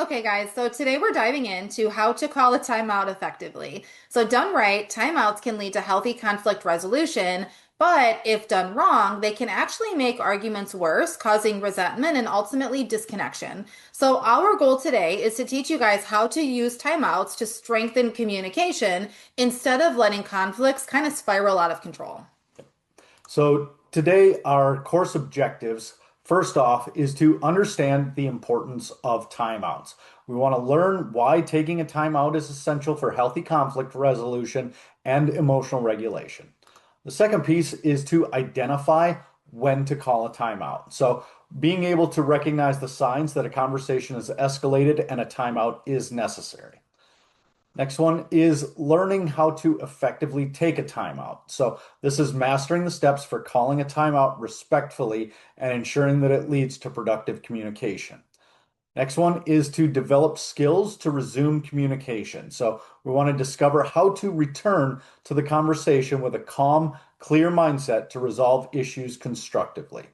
Okay, guys, so today we're diving into how to call a timeout effectively. So, done right, timeouts can lead to healthy conflict resolution, but if done wrong, they can actually make arguments worse, causing resentment and ultimately disconnection. So, our goal today is to teach you guys how to use timeouts to strengthen communication instead of letting conflicts kind of spiral out of control. So today, our course objectives, first off, is to understand the importance of timeouts. We want to learn why taking a timeout is essential for healthy conflict resolution and emotional regulation. The second piece is to identify when to call a timeout. So being able to recognize the signs that a conversation is escalated and a timeout is necessary. Next one is learning how to effectively take a timeout. So this is mastering the steps for calling a timeout respectfully and ensuring that it leads to productive communication. Next one is to develop skills to resume communication. So we want to discover how to return to the conversation with a calm, clear mindset to resolve issues constructively.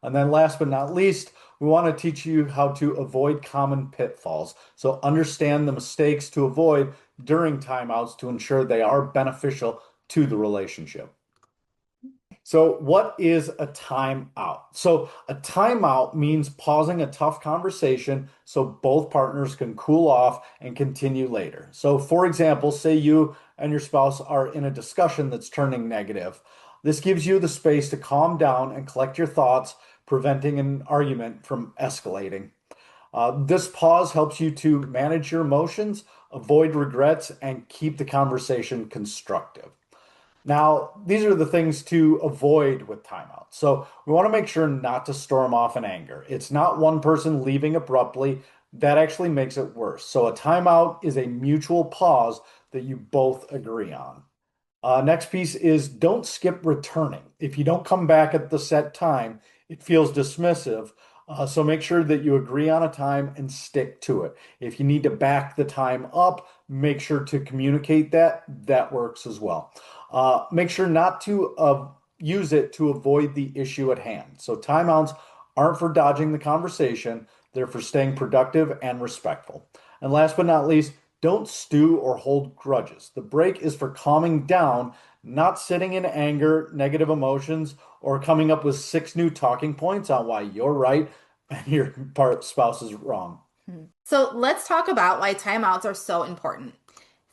And then last but not least, we want to teach you how to avoid common pitfalls. So understand the mistakes to avoid during timeouts to ensure they are beneficial to the relationship. So, what is a timeout? So, a timeout means pausing a tough conversation so both partners can cool off and continue later. So, for example, say you and your spouse are in a discussion that's turning negative. This gives you the space to calm down and collect your thoughts, preventing an argument from escalating. This pause helps you to manage your emotions, avoid regrets, and keep the conversation constructive. Now, these are the things to avoid with timeouts. So we want to make sure not to storm off in anger. It's not one person leaving abruptly. That actually makes it worse. So a timeout is a mutual pause that you both agree on. Next piece is don't skip returning. If you don't come back at the set time, it feels dismissive. So make sure that you agree on a time and stick to it. If you need to back the time up, make sure to communicate that. That works as well. Make sure not to use it to avoid the issue at hand. So timeouts aren't for dodging the conversation. They're for staying productive and respectful. And last but not least, don't stew or hold grudges. The break is for calming down, not sitting in anger, negative emotions, or coming up with six new talking points on why you're right and your spouse is wrong. So, let's talk about why timeouts are so important.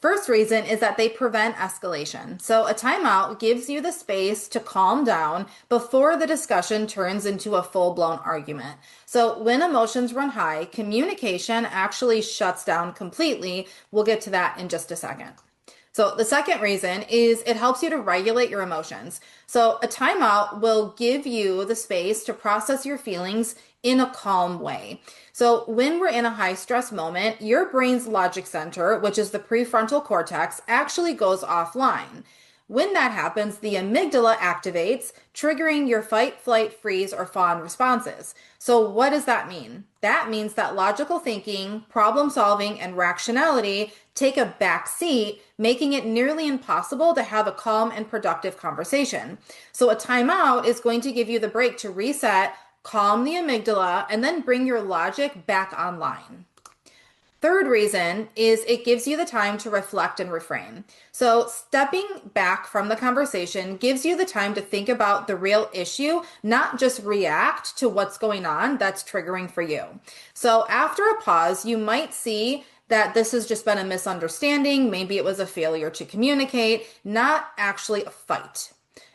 First reason is that they prevent escalation. So, a timeout gives you the space to calm down before the discussion turns into a full blown argument. So, when emotions run high, communication actually shuts down completely. We'll get to that in just a second. So, the second reason is it helps you to regulate your emotions. So, a timeout will give you the space to process your feelings in a calm way. So, when we're in a high stress moment, your brain's logic center, which is the prefrontal cortex, actually goes offline. When that happens, the amygdala activates, triggering your fight, flight, freeze, or fawn responses. So, what does that mean? That means that logical thinking, problem solving, and rationality take a back seat, making it nearly impossible to have a calm and productive conversation. So, a timeout is going to give you the break to reset, calm the amygdala, and then bring your logic back online. Third reason is it gives you the time to reflect and reframe. So, stepping back from the conversation gives you the time to think about the real issue, not just react to what's going on that's triggering for you. So, after a pause, you might see that this has just been a misunderstanding. Maybe it was a failure to communicate, not actually a fight.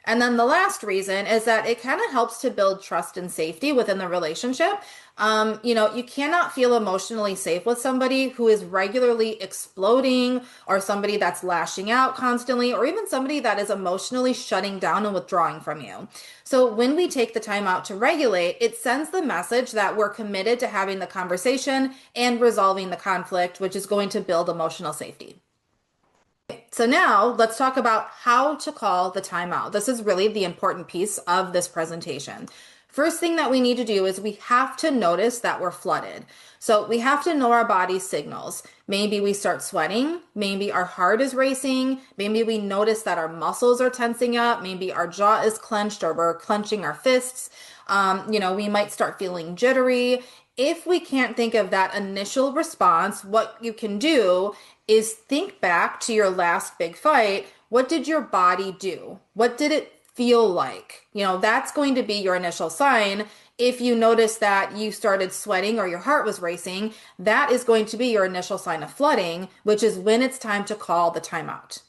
And then the last reason is that it kind of helps to build trust and safety within the relationship. You cannot feel emotionally safe with somebody who is regularly exploding or somebody that's lashing out constantly or even somebody that is emotionally shutting down and withdrawing from you. So when we take the time out to regulate, it sends the message that we're committed to having the conversation and resolving the conflict, which is going to build emotional safety. So now let's talk about how to call the timeout. This is really the important piece of this presentation. First thing that we need to do is we have to notice that we're flooded. So we have to know our body signals. Maybe we start sweating. Maybe our heart is racing. Maybe we notice that our muscles are tensing up. Maybe our jaw is clenched or we're clenching our fists. We might start feeling jittery. If we can't think of that initial response, what you can do is think back to your last big fight. What did your body do? What did it feel like? That's going to be your initial sign. If you notice that you started sweating or your heart was racing, that is going to be your initial sign of flooding, which is when it's time to call the timeout.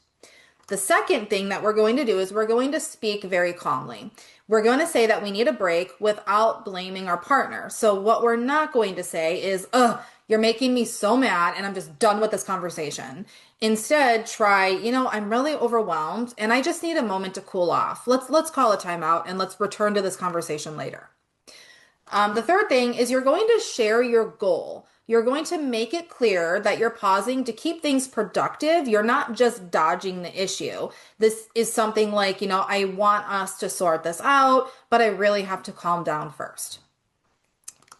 The second thing that we're going to do is we're going to speak very calmly. We're going to say that we need a break without blaming our partner. So what we're not going to say is, "Ugh, you're making me so mad and I'm just done with this conversation." Instead, try, "I'm really overwhelmed and I just need a moment to cool off. Let's call a timeout and let's return to this conversation later." The third thing is you're going to share your goal. You're going to make it clear that you're pausing to keep things productive. You're not just dodging the issue. This is something like, "I want us to sort this out, but I really have to calm down first."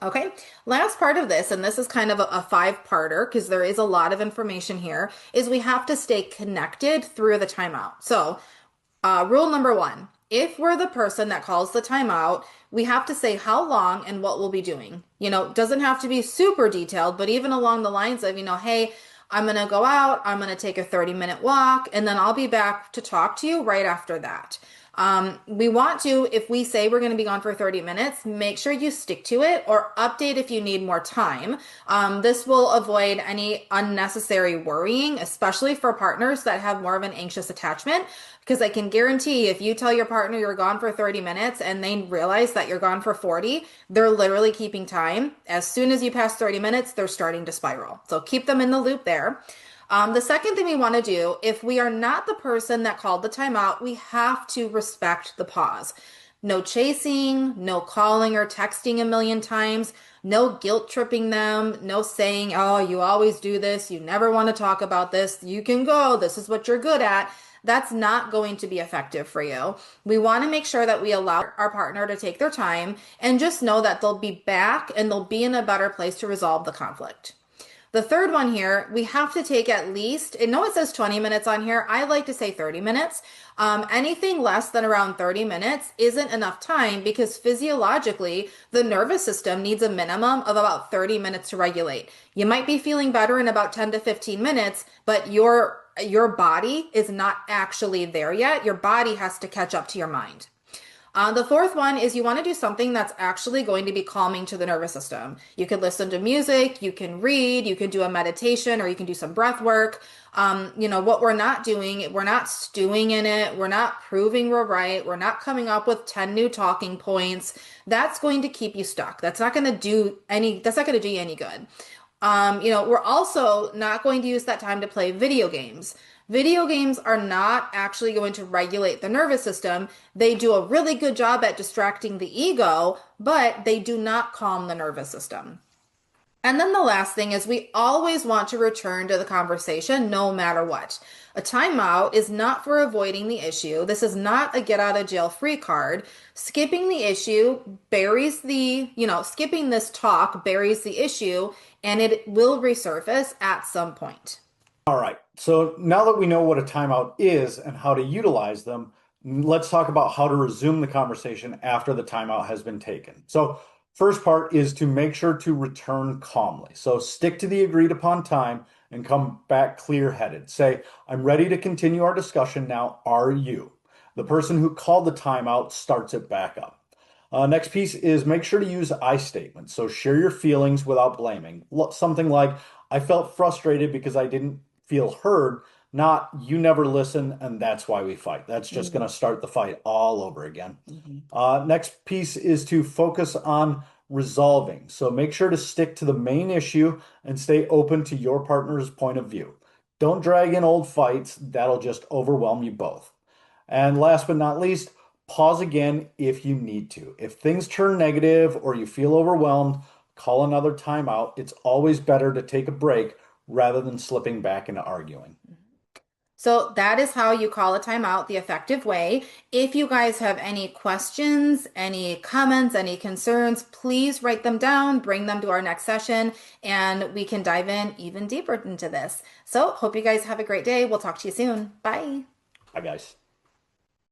Okay, last part of this, and this is kind of a five-parter because there is a lot of information here, is we have to stay connected through the timeout. So, rule number one, if we're the person that calls the timeout, we have to say how long and what we'll be doing. Doesn't have to be super detailed, but even along the lines of, "Hey, I'm going to go out, I'm going to take a 30-minute walk, and then I'll be back to talk to you right after that." We want to, if we say we're going to be gone for 30 minutes, make sure you stick to it or update if you need more time. This will avoid any unnecessary worrying, especially for partners that have more of an anxious attachment. Because I can guarantee if you tell your partner you're gone for 30 minutes and they realize that you're gone for 40, they're literally keeping time. As soon as you pass 30 minutes, they're starting to spiral. So keep them in the loop there. The second thing we want to do, if we are not the person that called the timeout, we have to respect the pause. No chasing, no calling or texting a million times, no guilt tripping them, no saying, "Oh, you always do this, you never want to talk about this, you can go, this is what you're good at." That's not going to be effective for you. We want to make sure that we allow our partner to take their time and just know that they'll be back and they'll be in a better place to resolve the conflict. The third one here, we have to take at least, I know it says 20 minutes on here. I like to say 30 minutes. Anything less than around 30 minutes isn't enough time because physiologically, the nervous system needs a minimum of about 30 minutes to regulate. You might be feeling better in about 10 to 15 minutes, but your body is not actually there yet. Your body has to catch up to your mind. The fourth one is you want to do something that's actually going to be calming to the nervous system. You can listen to music, you can read, you can do a meditation, or you can do some breath work. What we're not doing, we're not stewing in it. We're not proving we're right. We're not coming up with 10 new talking points. That's going to keep you stuck. That's not going to do you any good. We're also not going to use that time to play video games. Video games are not actually going to regulate the nervous system. They do a really good job at distracting the ego, but they do not calm the nervous system. And then the last thing is we always want to return to the conversation no matter what. A timeout is not for avoiding the issue. This is not a get out of jail free card. Skipping the issue skipping this talk buries the issue and it will resurface at some point. All right. So now that we know what a timeout is and how to utilize them, let's talk about how to resume the conversation after the timeout has been taken. So first part is to make sure to return calmly. So stick to the agreed upon time and come back clear-headed. Say, "I'm ready to continue our discussion now. Are you?" The person who called the timeout starts it back up. Next piece is make sure to use I statements. So share your feelings without blaming. Something like, "I felt frustrated because I didn't feel heard," not "you never listen and that's why we fight." That's just going to start the fight all over again. Next piece is to focus on resolving. So make sure to stick to the main issue and stay open to your partner's point of view. Don't drag in old fights. That'll just overwhelm you both. And last but not least, pause again if you need to. If things turn negative or you feel overwhelmed, call another timeout. It's always better to take a break rather than slipping back into arguing. So that is how you call a timeout the effective way. If you guys have any questions, any comments, any concerns, please write them down, bring them to our next session, and we can dive in even deeper into this. So hope you guys have a great day. We'll talk to you soon. Bye. Bye, guys.